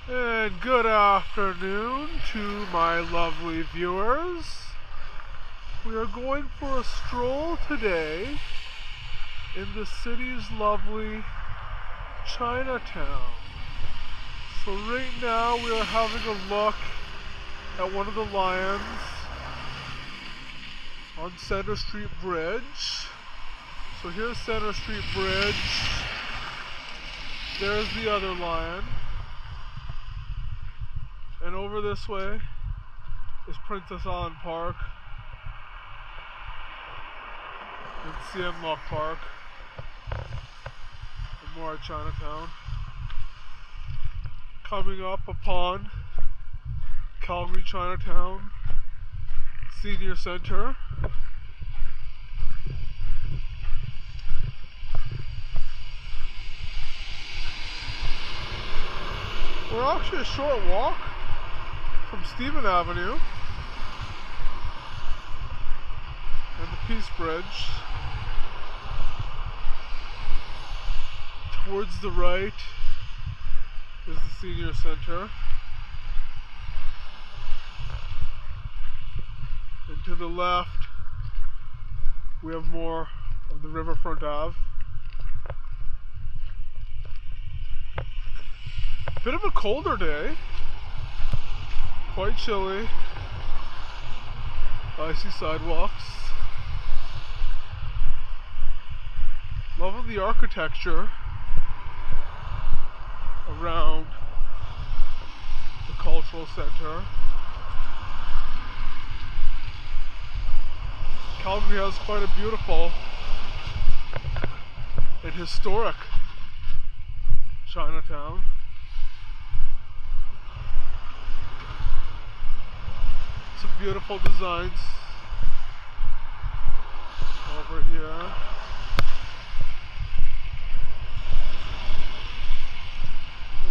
And good afternoon to my lovely viewers. We are going for a stroll today in the city's lovely Chinatown. So right now we are having a look at one of the lions on Center Street Bridge. So here's Center Street Bridge. There's the other lion. And over this way is Princess Island Park and Sienlok Park and more at Chinatown. Coming up upon Calgary Chinatown Senior Center. We're actually a short walk from Stephen Avenue and the Peace Bridge. Towards the right is the Senior Center. And to the left we have more of the Riverfront Ave. Bit of a colder day. Quite chilly. Icy sidewalks. Loving the architecture around the cultural center. Calgary has quite a beautiful and historic Chinatown. Some beautiful designs over here.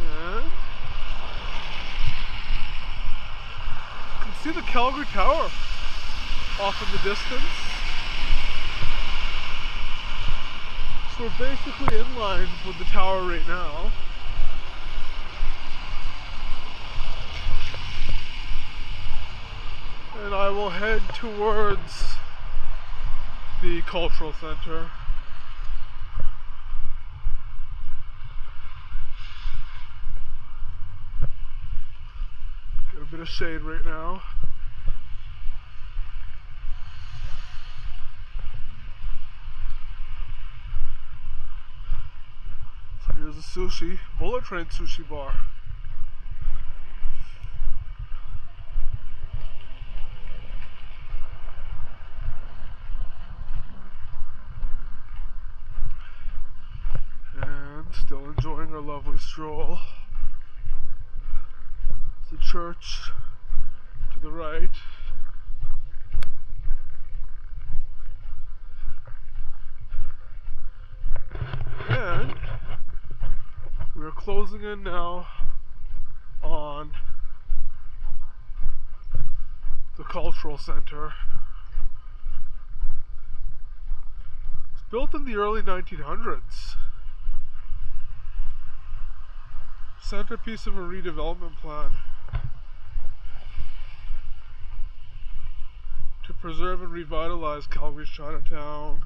And you can see the Calgary Tower off in the distance. So we're basically in line with the tower right now. And I will head towards the cultural center. Get a bit of shade right now. So here's the Bullet Train sushi bar. Still enjoying our lovely stroll. The church to the right. And we're closing in now on the cultural center. It's built in the early 1900s. Centerpiece of a redevelopment plan to preserve and revitalize Calgary's Chinatown,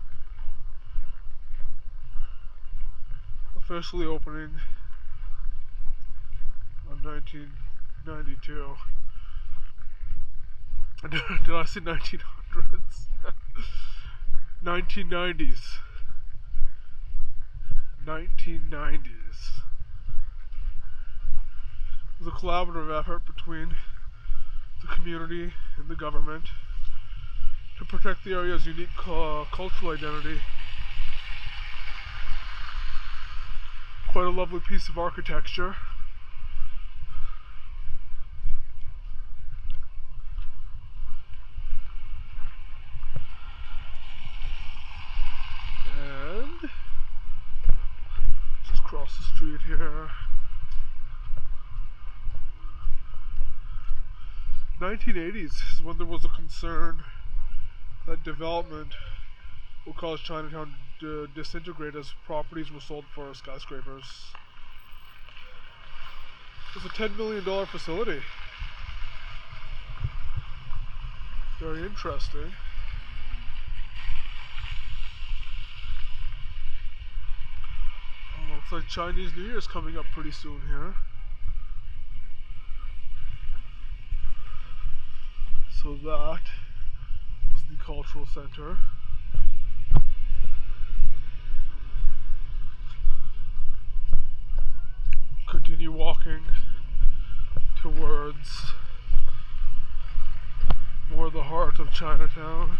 officially opening in 1992. Did I say 1900s? 1990s. 1990s. It was a collaborative effort between the community and the government to protect the area's unique cultural identity. Quite a lovely piece of architecture. And just cross the street here. 1980s is when there was a concern that development will cause Chinatown to disintegrate as properties were sold for skyscrapers. It's a $10 million facility. Very interesting. Oh, looks like Chinese New Year's coming up pretty soon here. So that is the cultural center. Continue walking towards more the heart of Chinatown.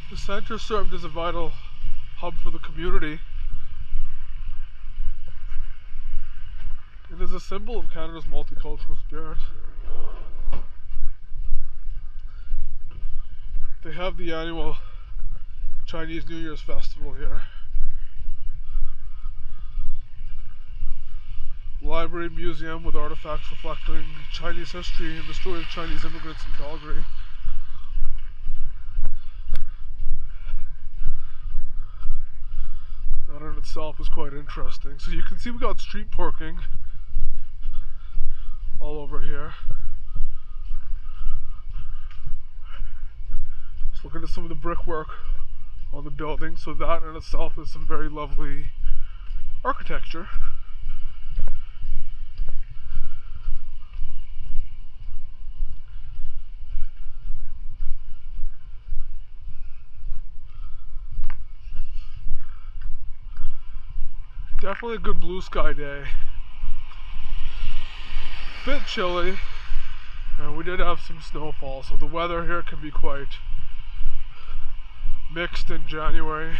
The center served as a vital hub for the community and is a symbol of Canada's multicultural spirit. They have the annual Chinese New Year's festival here. Library, museum with artifacts reflecting Chinese history and the story of Chinese immigrants in Calgary. That in itself is quite interesting. So you can see we got street parking all over here. Just looking at some of the brickwork on the building. So that in itself is some very lovely architecture. Definitely a good blue sky day. Bit chilly, and we did have some snowfall, so the weather here can be quite mixed in January.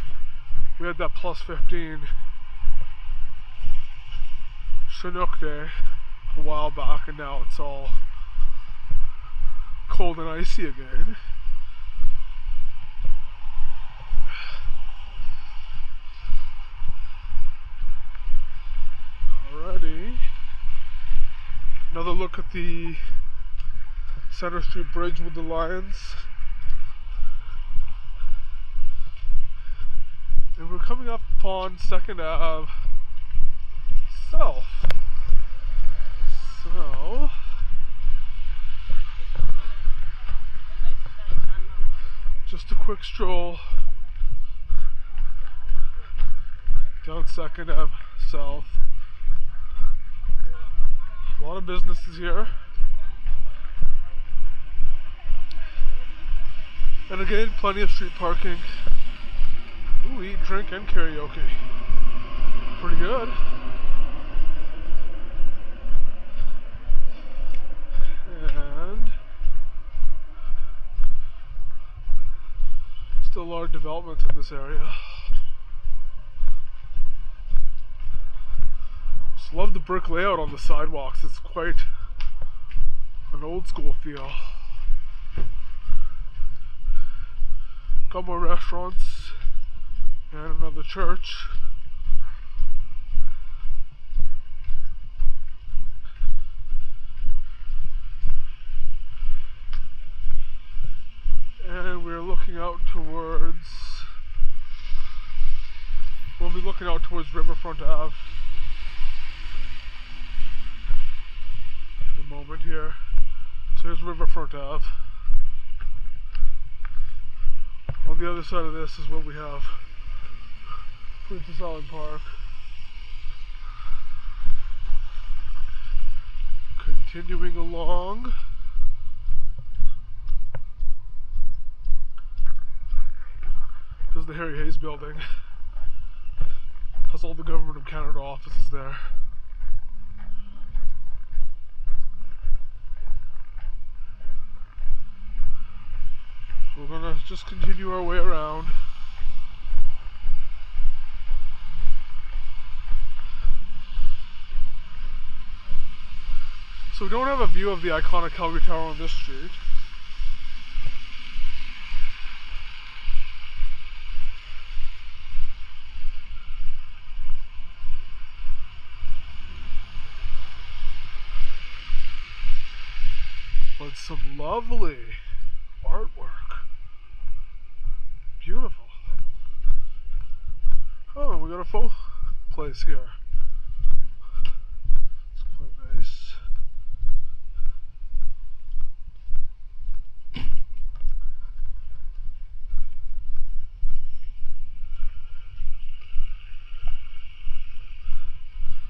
We had that plus 15 Sienlok day a while back, and now it's all cold and icy again. Alrighty. Another look at the Center Street Bridge with the lions. And we're coming up on 2nd Ave South. So just a quick stroll down 2nd Ave South. A lot of businesses here. And again, plenty of street parking. Ooh, eat, drink, and karaoke. Pretty good. And still a lot of development in this area. Just love the brick layout on the sidewalks. It's quite an old school feel. Got more restaurants and another church. And we're looking out towards, we'll be looking out towards Riverfront Ave in a moment here. So here's Riverfront Ave. On the other side of this is where we have Princess Island Park. Continuing along. This is the Harry Hayes building. Has all the Government of Canada offices there. We're gonna just continue our way around. So we don't have a view of the iconic Calgary Tower on this street. But some lovely artwork. Beautiful. Oh, we got a full place here.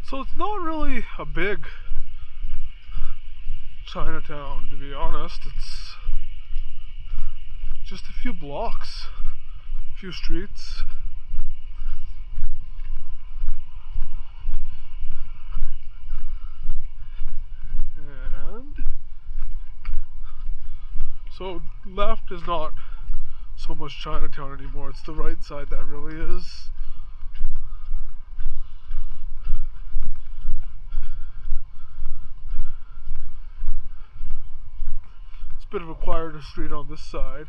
So it's not really a big Chinatown, to be honest. It's just a few blocks, a few streets. And so left is not so much Chinatown anymore. It's the right side that really is. It's a bit of a quieter street on this side.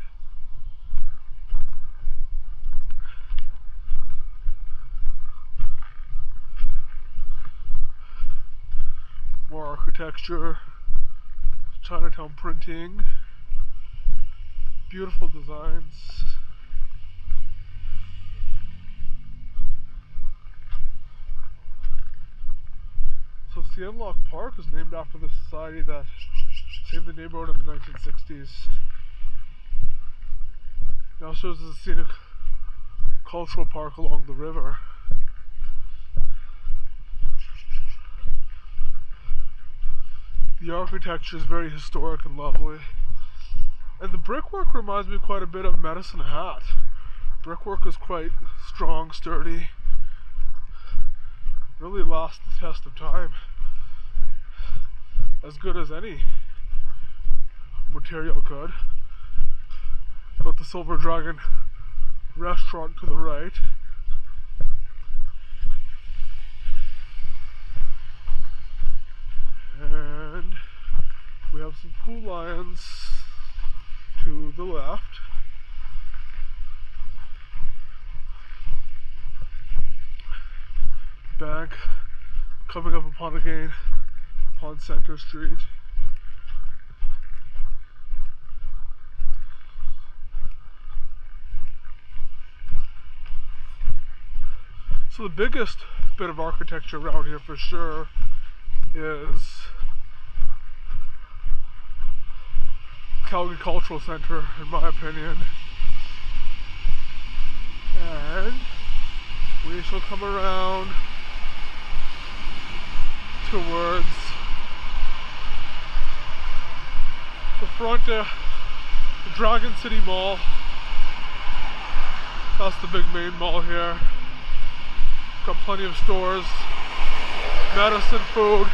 More architecture, Chinatown printing, beautiful designs. So Sienlok Park is named after the society that saved the neighborhood in the 1960s. Now serves as a scenic cultural park along the river. The architecture is very historic and lovely. And the brickwork reminds me quite a bit of Medicine Hat. Brickwork is quite strong, sturdy. Really lasts the test of time. As good as any material could. Got the Silver Dragon restaurant to the right. And we have some Food Lions to the left. Bank coming up upon Center Street. So the biggest bit of architecture around here for sure is Calgary Cultural Center, in my opinion. And we shall come around towards the front of the Dragon City Mall. That's the big main mall here. Got plenty of stores, medicine, food,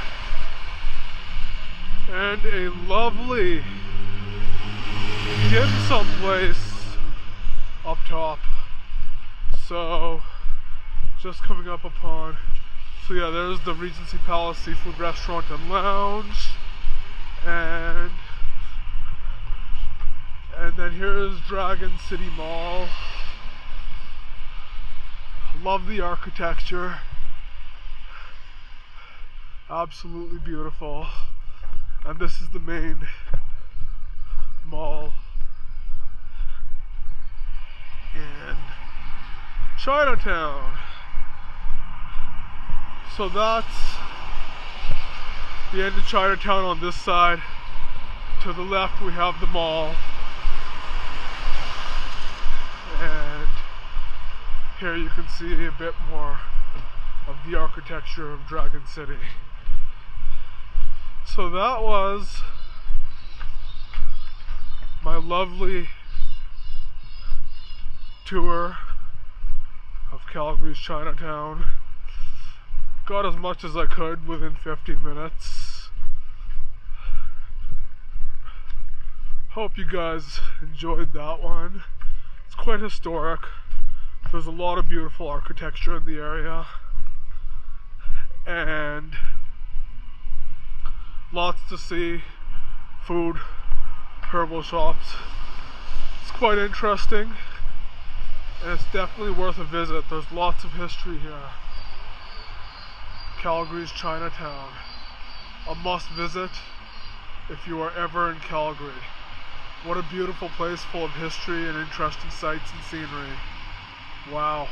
and a lovely dim sum place up top. So just coming up upon, so yeah, there's the Regency Palace Seafood Restaurant and Lounge, and then here is Dragon City Mall. Love the architecture, absolutely beautiful. And this is the main mall in Chinatown. So that's the end of Chinatown on this side. To the left we have the mall. And here you can see a bit more of the architecture of Dragon City. So that was my lovely tour of Calgary's Chinatown. Got as much as I could within 15 minutes. Hope you guys enjoyed that one. It's quite historic. There's a lot of beautiful architecture in the area. And lots to see. Food, herbal shops. It's quite interesting. And it's definitely worth a visit. There's lots of history here. Calgary's Chinatown. A must visit if you are ever in Calgary. What a beautiful place full of history and interesting sights and scenery. Wow.